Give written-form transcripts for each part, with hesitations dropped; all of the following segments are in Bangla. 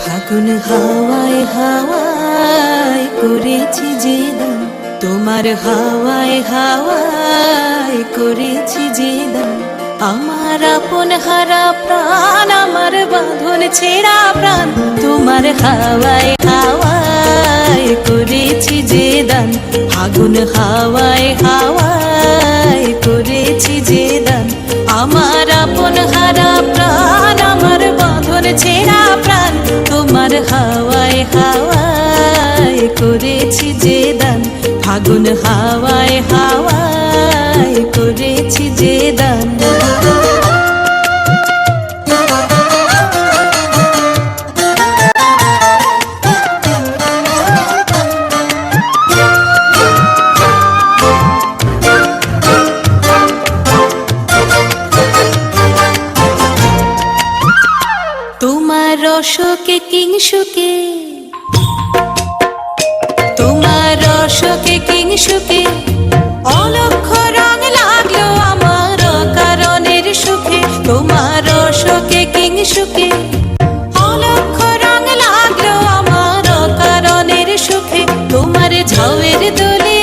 ফাগুন হাওয়ায় হাওয়ায় করেছি যে দান, তোমার হাওয়ায় হাওয়ায় করেছি যে দান। আমার আপন হারা প্রাণ, আমার বাঁধন ছেঁড়া প্রাণ, তোমার হাওয়ায় হাওয়ায় করেছি যে দান। ফাগুন হাওয়ায় হাওয়ায় করেছি যে দান। আমার আপন হারা প্রাণ, আমার বাঁধন ছেঁড়া প্রাণ, তোমার হাওয়ায় হাওয়ায় করেছি যে দান। ফাগুন হাওয়ায় হাওয়ায় করেছি যে দান। তোমার রসকে কিংসুকে, তোমার রসকে কিংসুকে অলক্ষ রং লাগলো আমার কারণের সুখে। তোমার রসকে কিংসুকে অলক্ষ রং লাগলো আমার কারণের সুখে। তোমার ঝাউয়ের দোলে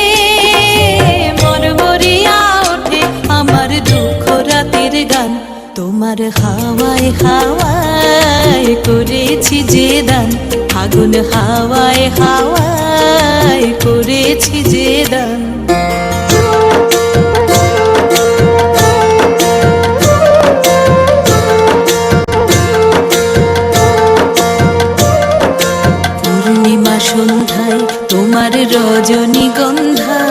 মরমরিয়া ওঠে আমার দুঃখ রাতের গান। তোমার হাওয়ায় হাওয়ায় করেছি যে দান। ফাগুন হাওয়ায় হাওয়ায় করেছি যে দান। পূর্ণিমা সন্ধ্যায় তোমার রজনীগন্ধায়,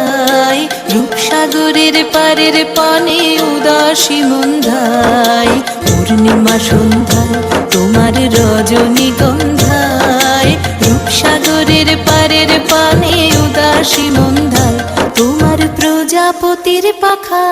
রূপসাগরের পারের পানে উদাসী মন্ধায়। পূর্ণিমা সন্ধ্যায় তোমার রজনীগন্ধায়, রূপসাগরের পারের পানে উদাসী মন্ধায়। তোমার প্রজাপতির পাখা,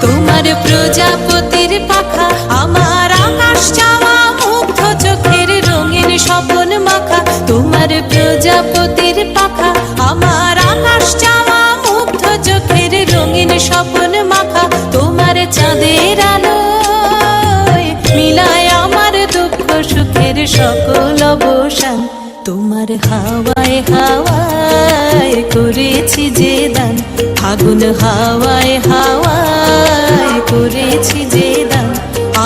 তোমার প্রজাপতির পাখা আমার আকাশ চাওয়া মুগ্ধ চোখের রঙিন স্বপন মাখা। তোমার প্রজাপতির পাখা আমার আকাশ চাওয়া মুগ্ধ চোখের রঙিন স্বপন মাখা। তোমার চাঁদের আলোয় মিলায় আমার দুঃখ সুখের সকল অবসান। তোমার হাওয়ায় হাওয়ায় করেছি যে দান। ফাগুন হাওয়ায় হাওয়ায় করেছি যে দান।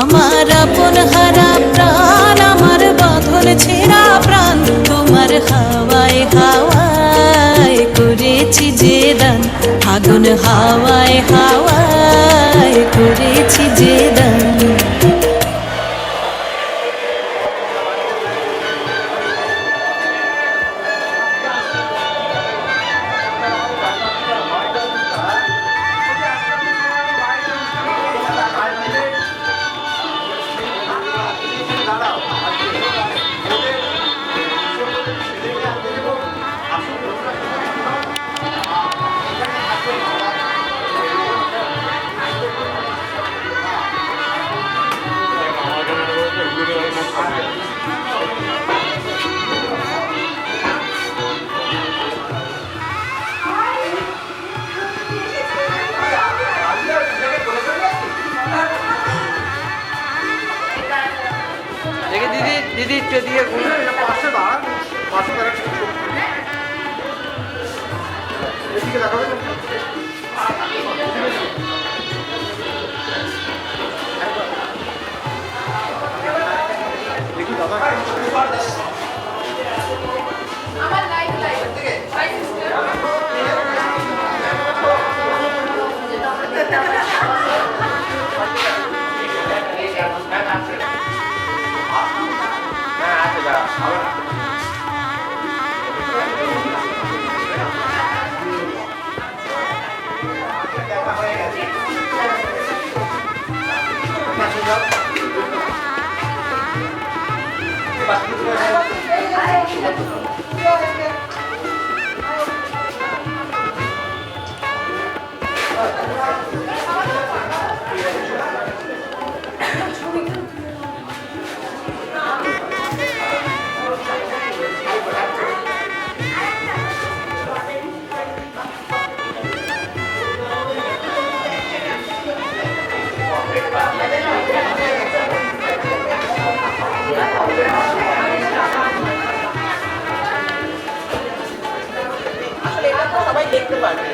আমার আপন হারা প্রাণ, আমার বাঁধন ছেঁড়া প্রাণ, তোমার হাওয়ায় হাওয়ায় করেছি যে দান। ফাগুন হাওয়ায় হাওয়ায় করেছি যে দান। দিদি একটু দিয়ে পাশে দাঁড়ান, পাশে দাঁড়ান, এদিকে দেখাবেন। দেখি দাদা আসলে এটা তো সবাই দেখতে পারবে।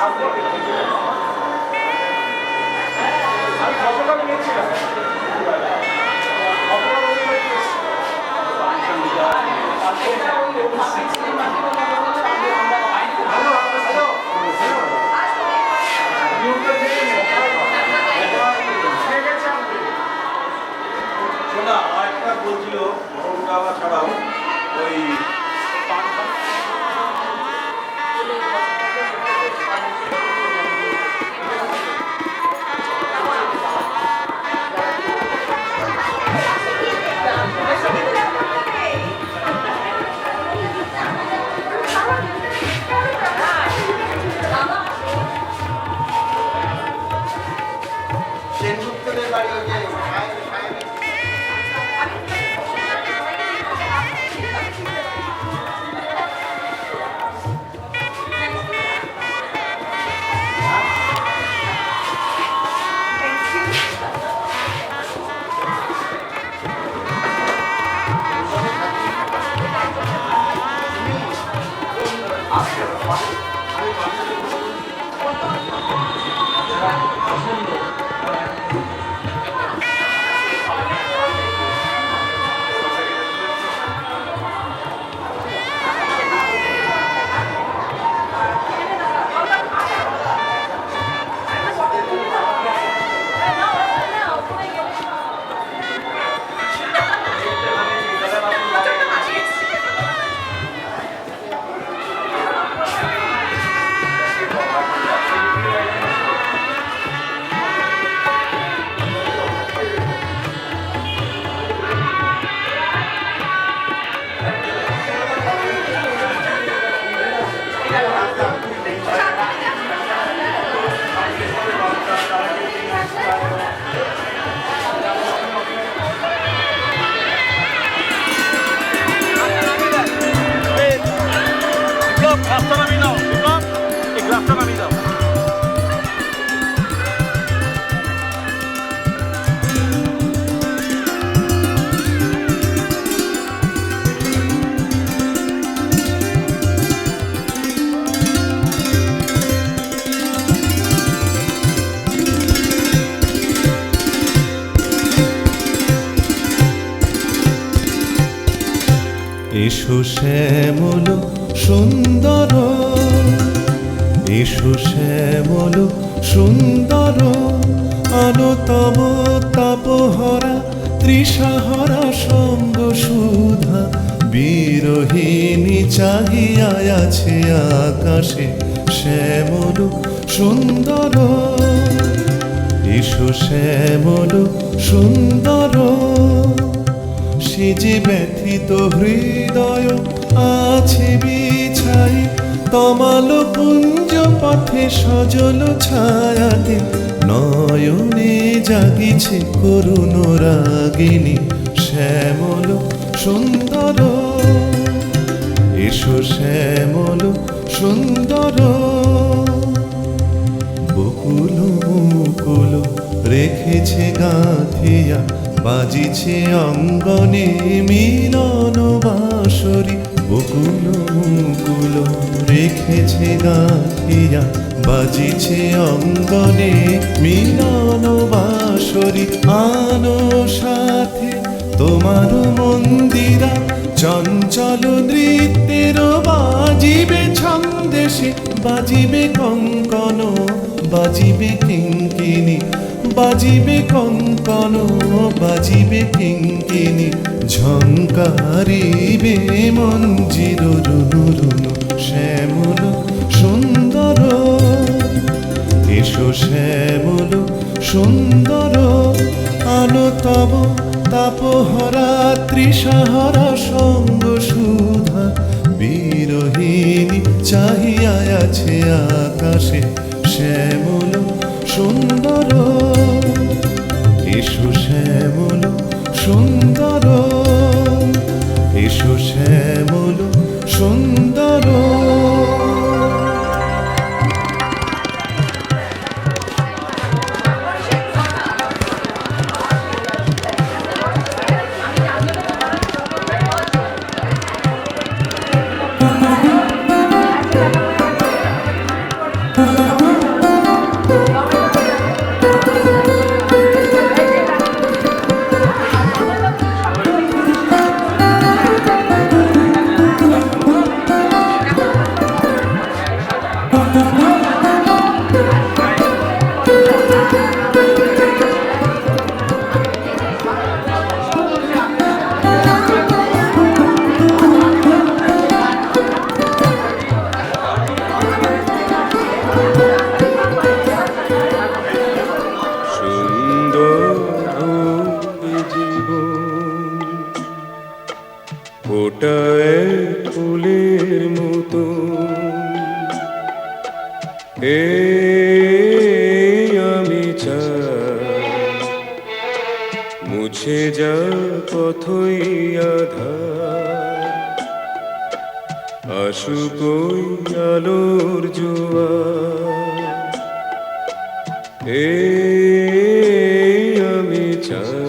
আমি গতকাল গিয়েছিলাম। শোনা আরেকটা বলছিল মরণ গাওয়া ছাড়াও ওই সেনগুপ্তদের বাড়ি ওই যে গ্লাসটা নামিয়ে দাও, এই গ্লাসটা নামিয়ে দাও। এসো শ্যামল সুন্দর, এসো শ্যামল সুন্দর, অনতম তাপহরা তৃষাহরা সঙ্গ সুধা বিরহিণী চাহিয়া আছে আকাশে শ্যামল সুন্দর। এসো শ্যামল সুন্দর, সে যে ব্যথিত হৃদয় আছে বিছাই তমাল কুঞ্জ পথে সজল ছায়াতে নয়নে জাগিছে করুণ রাগিনী শ্যামল সুন্দর। এসো শ্যামল সুন্দর, বকুল মুকুল রেখেছে গাঁথিয়া বাজিছে অঙ্গনে মিলন বাঁশরি। বকুল মুকুল রেখেছে গাঁথিয়া বাজিছে অঙ্গনে মিলন বাঁশরি। আনো সাথে তোমার মন্দিরা চঞ্চল নৃত্যের বাজিবে ছন্দেশে, বাজিবে কঙ্কন বাজিবে কিঙ্কিণী, বাজিবে কঙ্কন বাজিবে কিঙ্কিণী, ঝঙ্কারিবে মঞ্জির রুনু রুনু শ্যামল সুন্দর। এসো শ্যামল সুন্দর, আনো তব তাপহরা তৃষাহরা সঙ্গ সুধা বিরহিণী চাহিয়া আছে আকাশে শ্যামল সুন্দর। এসো শ্যামল সুন্দর, এসো শ্যামল সুন্দর। Thank you. এই আমি চাই মুছে যা পথই আধার, আসুক ওই আলোর জোয়ার। এই আমি চাই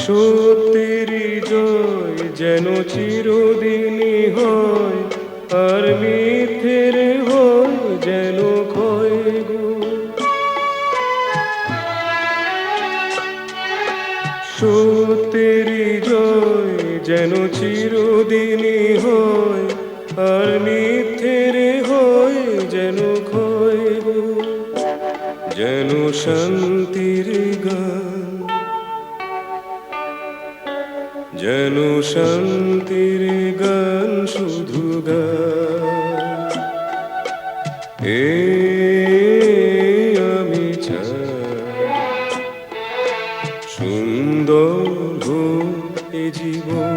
সত্যের জয় যেন চিরদিনই হয়, আর মিথ্যের হয় যেন ক্ষয় গো। সত্যের জয় যেন চিরদিনই হয়, আর মিথ্যের হয় যেন ক্ষয় গো। যেন শান্তির গান, যেন শান্তির গান শুধু গান। এই আমি চাই সুন্দর হোক এ জীবন।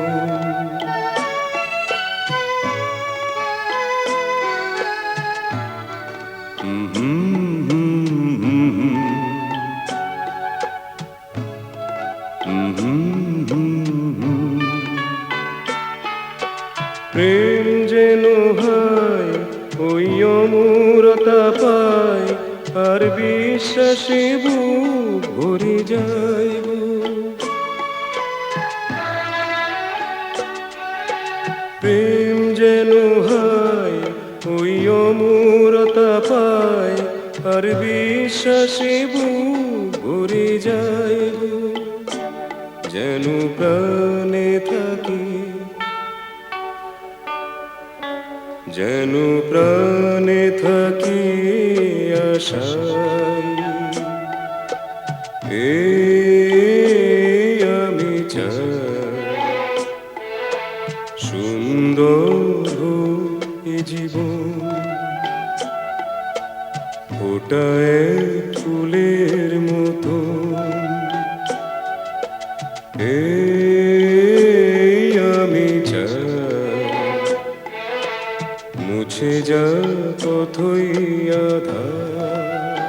প্রেম যেন হয় ওই অমরতা পায়, আর বিশ্বাসে বুক ভরে যায় গো। প্রেম যেন হয় ওই অমরতা পায়, আর বিশ্বাসে বুক ভরে যায় গো। যেন প্রাণে থাকি, যেন প্রাণে থাকি আশায়। এই আমি চাই সুন্দর হোক এ জীবন। ফোটায় ফুলের মতো এই আমি চাই মুছে যা পথই আধার,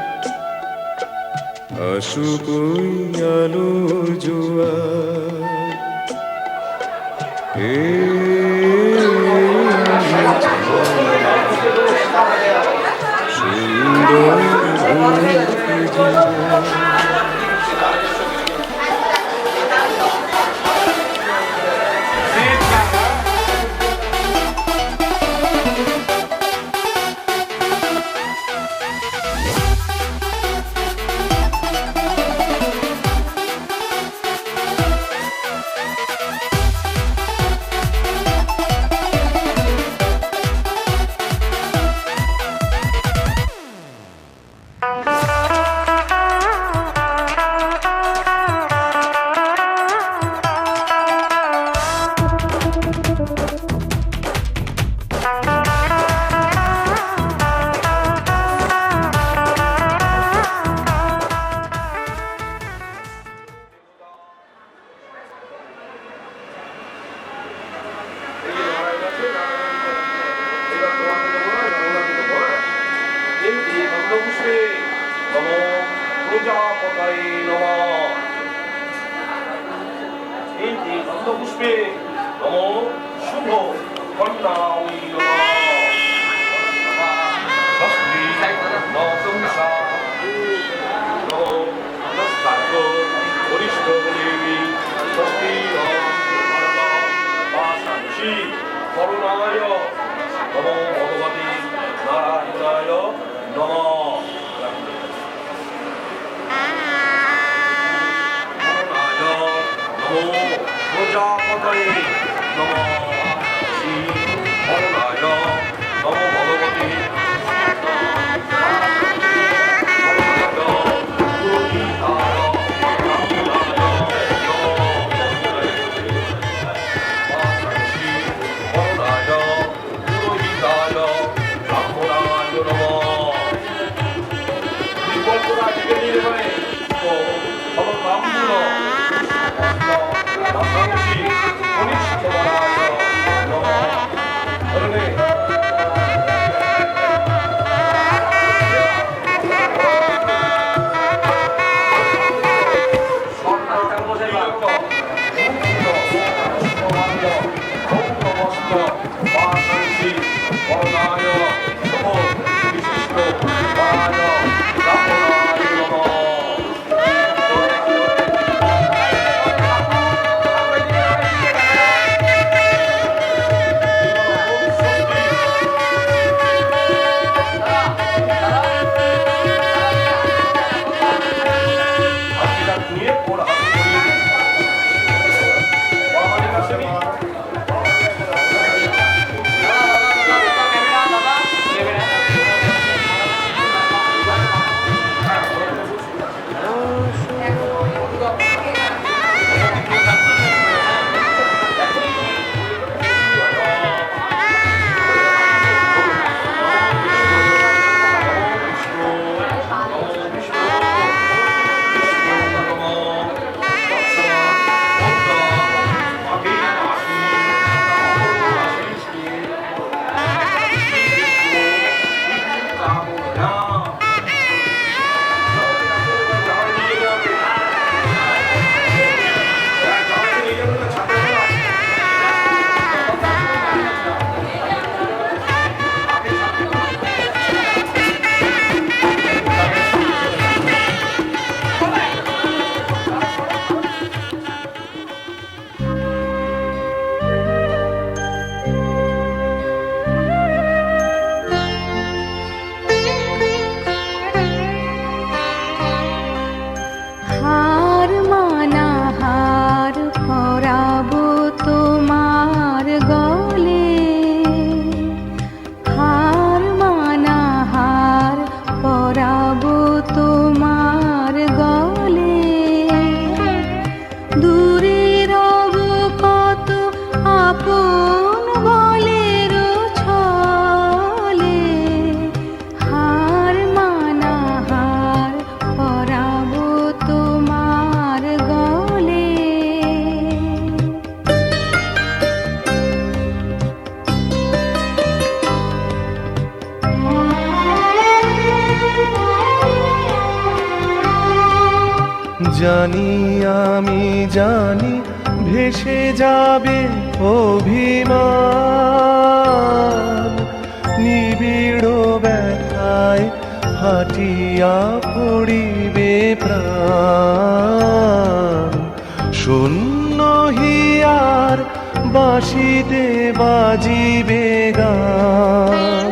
আসুক ওই আলোর জোয়ার। এই আমি চাই সুন্দর হোক এ জীবন। পুষ্পে নমো শুভ কন্যাই বরিষ্ঠ দেবী ষষ্ঠী করুণায় নমো ভগবতী নারায়ণায় নমঃ। প্রজাপতয়ে নমঃ। শ্রী করুণায় নমো ভগবতী হার মানা হার পরাবো তোমার গলে, হার মানা হার পরাবো তোমার গলে, দূরে রব কত আপন বলের ছলে, হার মানা হার পরাবো তোমার গলে। জানি আমি জানি ভেসে যাবে অভিমান, নিবিড় ব্যথায় হাটিয়া পড়িবে প্রাণ, শূন্য হিয়ার বাঁশিতে বাজিবে গান,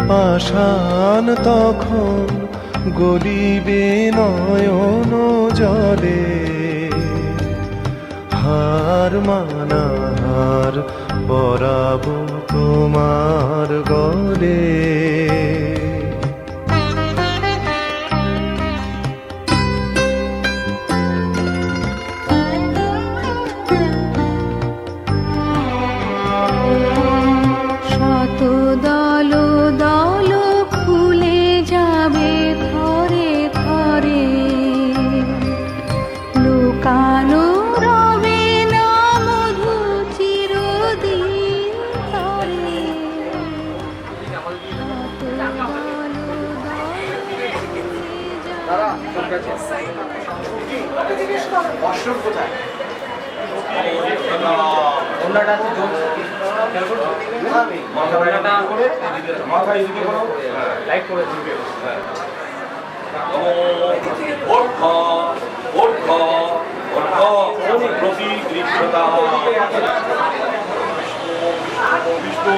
পাষাণ তখন গলিবে নয়ন জলে, হার মানা হার পরাবো তোমার গলে। শত দল দল খুলে যাবে থরে থরে, লুকানো রবে না মধু চিরদিন তরে। শত দল দল খুলে যাবে অশোক কোথায়? অন্যটা আছে জোর মাথা এদিকে করো, লাইট করে দিবে। প্রতিদৃশ্যতা বিষ্ণু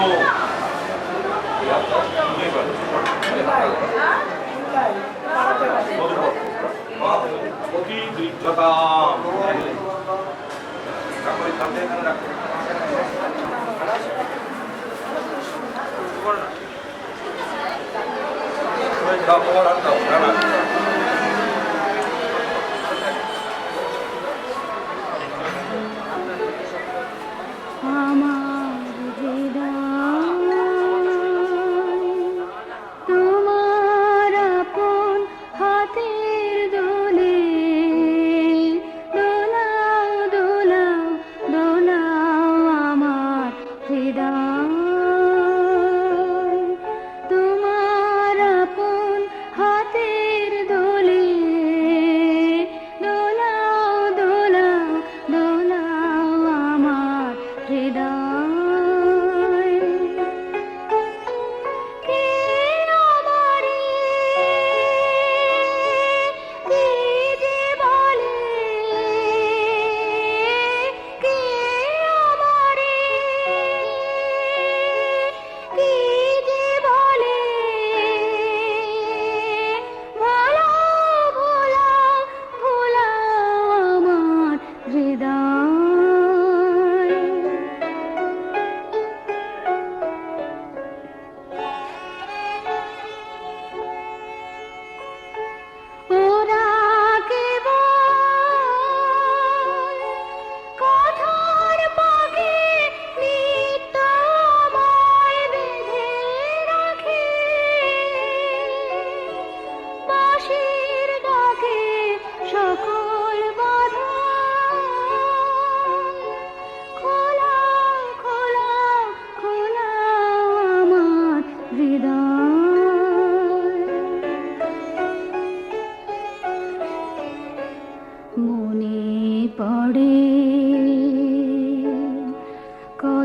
প্রতিদৃশ্যতা আমার হৃদয় তোমার আপন হাতের দোলে,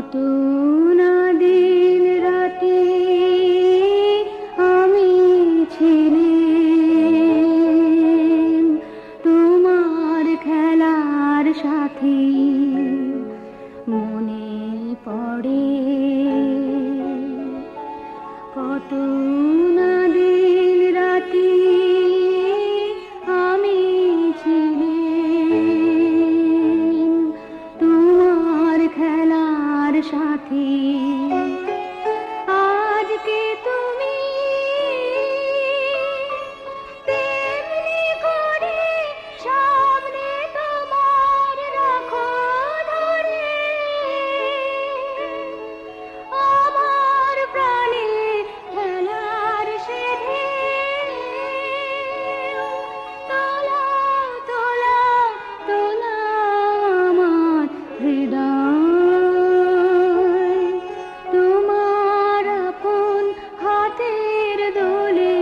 কত না দিন রাতে আমি ছিলাম তোমার খেলার সাথী, মনে পড়ে কত না দিন রাতে আমি ছিলাম তোমার খেলার সাথী। আজকে তুমি তেমনি করে সামনে তোমার রাখো ধরে, আমার প্রাণে খেলার সেধে তোলা তোলা তোলা আমার হৃদয়, তোমার আপন হাতের দোলে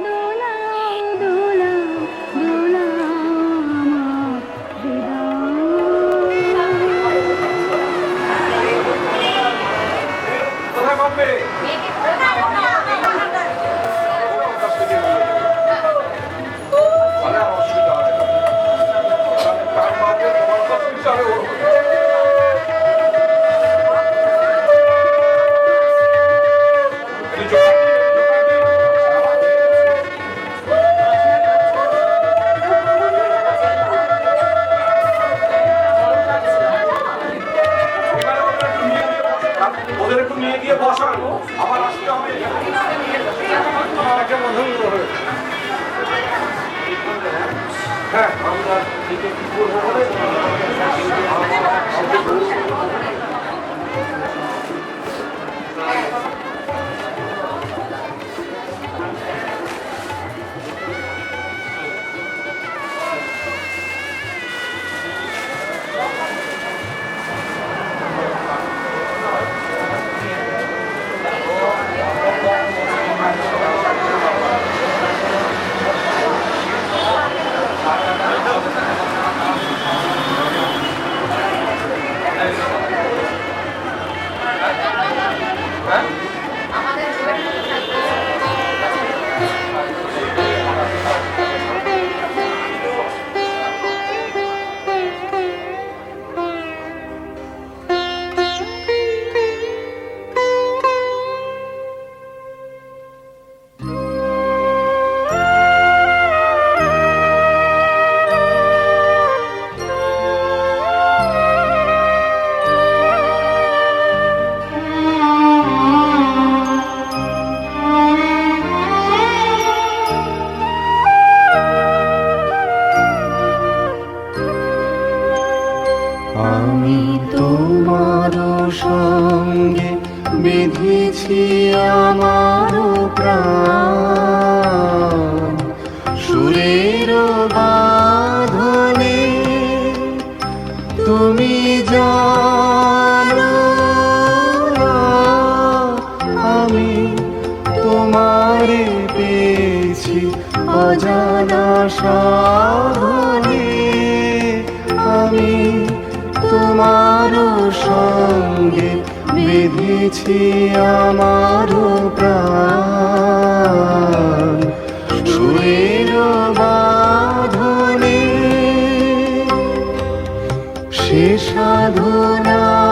দোলা দোলা দোলা আমার হৃদয়। কোথায় পাবে? মানে অসুবিধা হবে না। তার মাঝে তোমার কাছে বিচারে ওর হবে। এই জোগাড় দিন, জোগাড় দিন। এবারে ওদের একটু নিয়ে গিয়ে বসান, আবার আসতে হবে। আমাকে বন্ধু হবে। হ্যাঁ, আমরা দিকে কি করবো বলে? আমি তোমার সঙ্গে বেঁধেছি আমার প্রাণ, সুরের বাঁধনে তুমি জানো না আমি তোমারে পেয়েছি অজানা সাধনে। আমি তোমার সঙ্গে বেঁধেছি আমার প্রাণ, সুরের বাঁধনে সে সাধনায়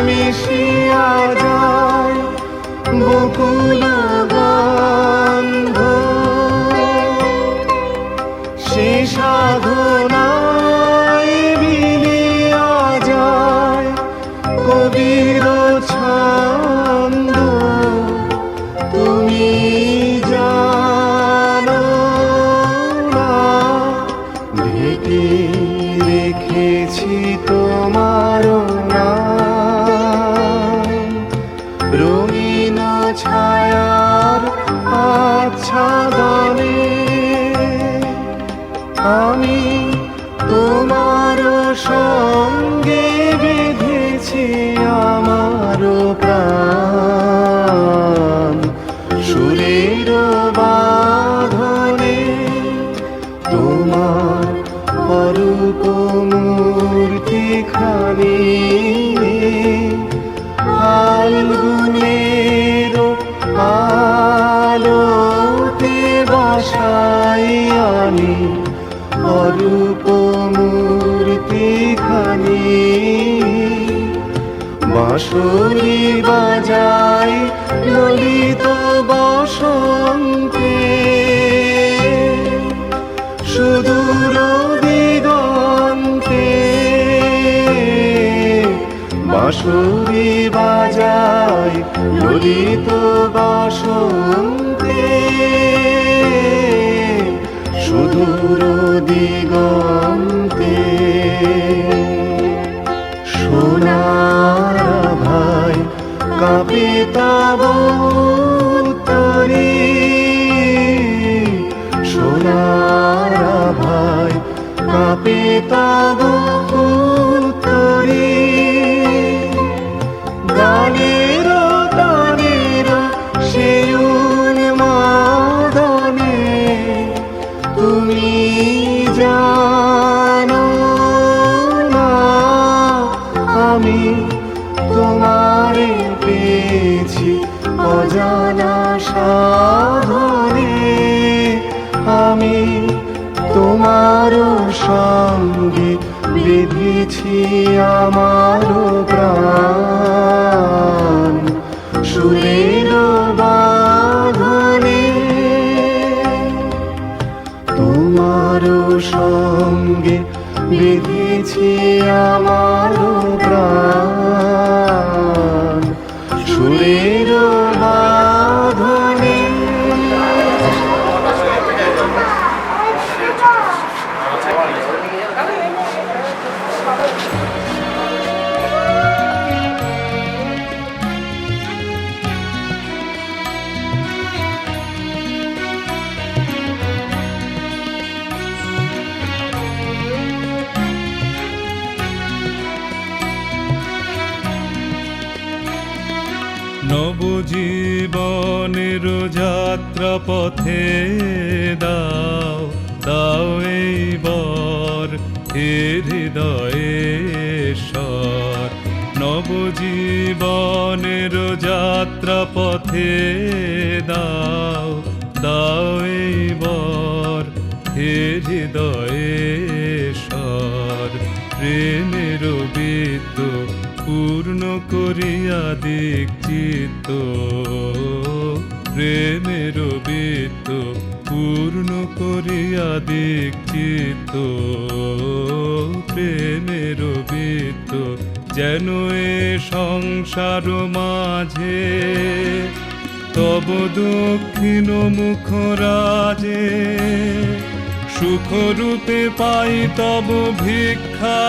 মিশিয়া যায় বকুল গন্ধ, সে সাধনায় মিলিয়া যায় কবির ছন্দ। তুমি জানো না ঢেকে রেখেছি তোমার নাম, রঙিন ছায়ার আচ্ছাদনে আমি তোমার সঙ্গে বেঁধেছি আমার প্রাণ, সুরের বাঁধনে তোমার অরূপ মূর্তি খানি ফাল্গুনের আলোতে বাসাই আনি অরূপ মূর্তি খানি বাঁশরি বাজাই ললিত বসন্তে সুদূর দিগন্তে বাঁশরি বাজাই ললিত বসন্তে সুদূর দিগন্তে সোনার ভাই কাঁপে তব তরি সোনার ভাই কাঁপে তব তরি গানের তানের সেউন মাদনে তুমি জানো না আমি তোমারে পেয়েছি অজানা সাধনে আমি তোমার সঙ্গে বেঁধেছি আমার প্রাণ সুরের বাঁধনে তোমার সঙ্গে বেঁধেছি আমার প্রাণ সুরের বাঁধনে নবজীবনের যাত্রা পথে দাও দাও এইবার হে হৃদয়েশ্বর নবজীবনের যাত্রা পথে দাও দাও এইবার হে হৃদয়েশ্বর প্রেমের বৃত্ত পূর্ণ করিয়া দিক চিত্ত প্রেমের বৃত্ত পূর্ণ করিয়া দিক চিত্ত প্রেমের বৃত্ত যেন এ সংসার মাঝে তব দক্ষিণ মুখ রাজে সুখরূপে পাই তব ভিক্ষা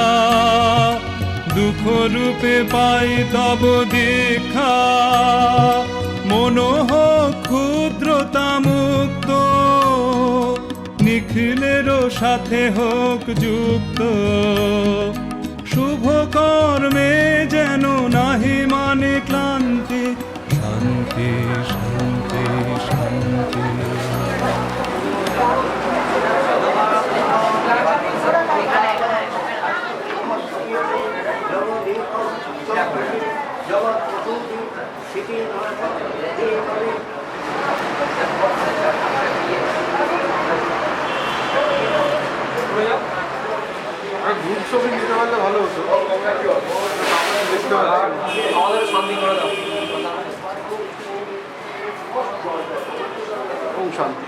দুঃখ রূপে পাই তব দীক্ষা মনোহ ক্ষুদ্রতা মুক্ত নিখিলের সাথে হোক যুক্ত শুভ কর্মে যেন নাহি মানে ক্লান্তি শান্তি শান্তি শান্তি গ্রুপ ছবি নিতে পারলে ভালো হতো আমাদের শান্তি করে দাও ওম শান্তি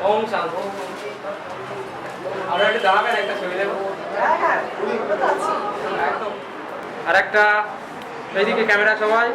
ওম শান্তি আর একটা দাঁড়াবেন একটা ছবি দেবো একদম আর একটা এইদিকে ক্যামেরা সবাই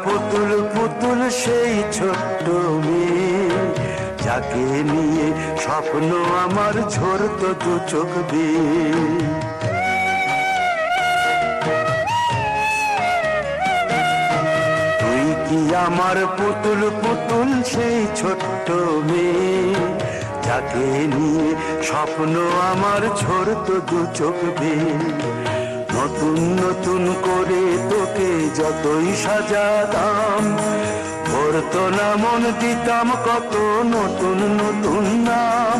পুতুল পুতুল সেই ছোট্ট মেয়ে, যাকে নিয়ে স্বপ্ন আমার ঝরতো দু চোখ বেয়ে। তুই কি আমার পুতুল পুতুল সেই ছোট্ট মেয়ে, যাকে নিয়ে স্বপ্ন আমার ঝরতো দু চোখ বেয়ে। নতুন নতুন করে তোকে যতই সাজাতাম, ভরতো না মন, দিতাম কত নতুন নতুন নাম।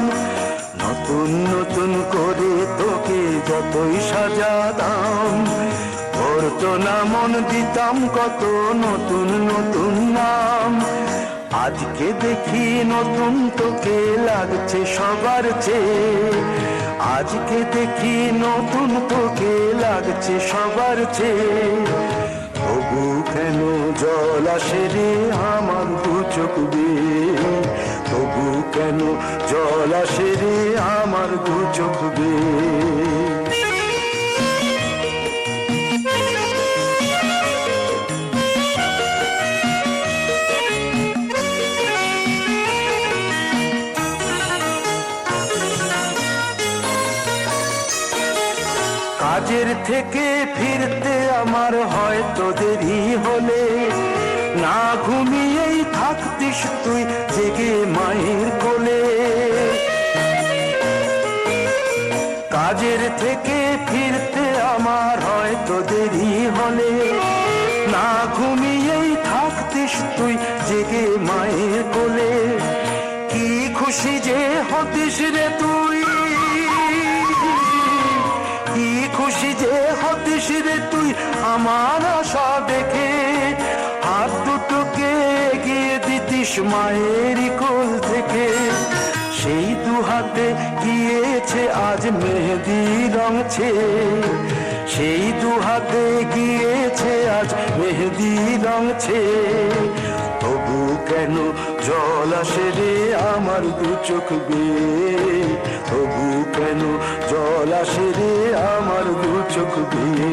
নতুন নতুন করে তোকে যতই সাজাতাম, ভরতো না মন, দিতাম কত নতুন নতুন নাম। আজকে দেখি নতুন তোকে লাগছে সবার চেয়ে, আজকে দেখি নতুন তোকে লাগছে সবার চেয়ে। তবু কেন জল আসে রে আমার দু চোখ বেয়ে, তবু কেন জল আসে রে আমার দু চোখ বেয়ে। কাজের থেকে ফিরতে আমার হয়তো দেরি হলে, না ঘুমিয়েই থাকতিস তুই জেগে মায়ের কোলে। কাজের থেকে ফিরতে আমার হয়তো দেরি হলে, না ঘুমিয়েই থাকতিস তুই জেগে মায়ের কোলে। কি খুশি যে হতিস রে তুই, কি খুশি যে হতিস রে তুই আমার আশা দেখে। হাত দুটোকে এগিয়ে দিতিস মায়ের কোল থেকে, সেই দু হাতে গিয়েছে আজ মেহেদি রং ছেয়ে। সেই দু হাতে গিয়েছে আজ মেহেদি রং ছেয়ে। তবু কেন জল আসে রে আমার দু চোখ বেয়ে, তবু কেন জল আসে রে আমার দু চোখ বেয়ে।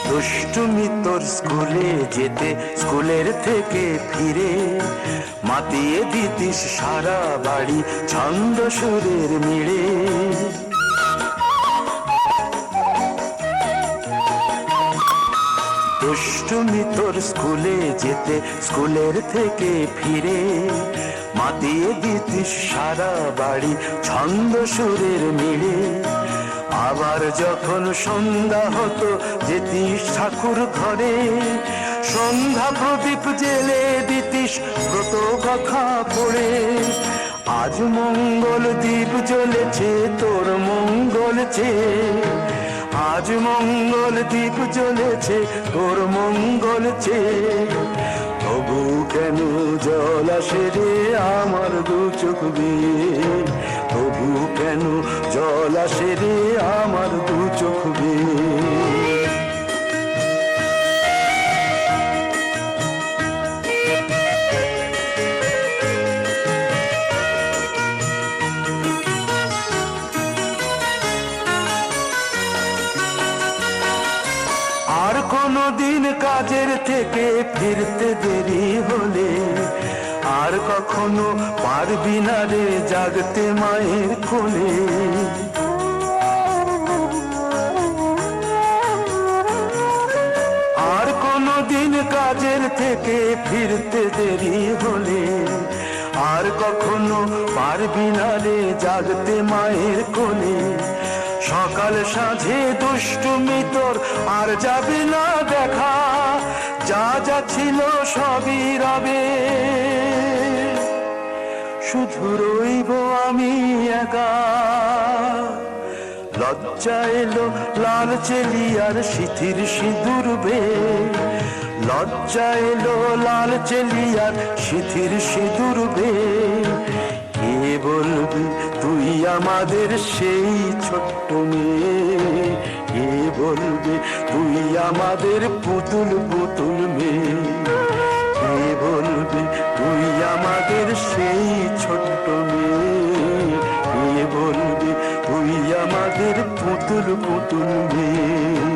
দুষ্টুমি তোর স্কুলে যেতে, স্কুলের থেকে ফিরে মাতিয়ে দিতিস সারা বাড়ি ছন্দ সুরের মিড়ে। দুষ্টুমি তোর স্কুলে যেতে, স্কুলের থেকে ফিরে মাতিয়ে দিতিস সারা বাড়ি ছন্দ সুরের মিড়ে। আবার যখন সন্ধ্যা হতো যেতিস ঠাকুর ঘরে, সন্ধ্যা প্রদীপ জেলে দিতিস ব্রত কথা পড়ে। আজ মঙ্গল দ্বীপ জ্বলেছে তোর মঙ্গল চেয়ে, আজ মঙ্গল দ্বীপ জ্বলেছে তোর মঙ্গল চেয়ে। তবু কেন জল আসে রে আমার দু চোখ বেয়ে, তবু কেন জল আসে রে আমার দু চোখ বেয়ে। আর কোনো দিন কাজের থেকে ফিরতে দেরি হলে, আর কখনো পারবি না রে জাগতে মায়ের কোলে। আর কোনো দিন কাজের থেকে ফিরতে দেরি হলে, আর কখনো পারবি না রে জাগতে মায়ের কোলে। সকাল সাঁঝে দুষ্টুমি তোর আর যাবে না দেখা, যা যা ছিল সবই রবে। শুধু রইব আমি একা, লজ্জা এলো লাল চেলিয়ার সিথির সিঁদুর বেয়ে। লজ্জা এলো লাল চেলিয়ার সিথির সিঁদুর বেয়ে। কে বলবি তুই আমাদের সেই ছোট্ট মেয়ে, কে বলবে তুই আমাদের পুতুল পুতুল মেয়ে? কে বলবে তুই আমাদের সেই ছোট্ট মেয়ে? কে বলবে তুই আমাদের পুতুল পুতুল মেয়ে?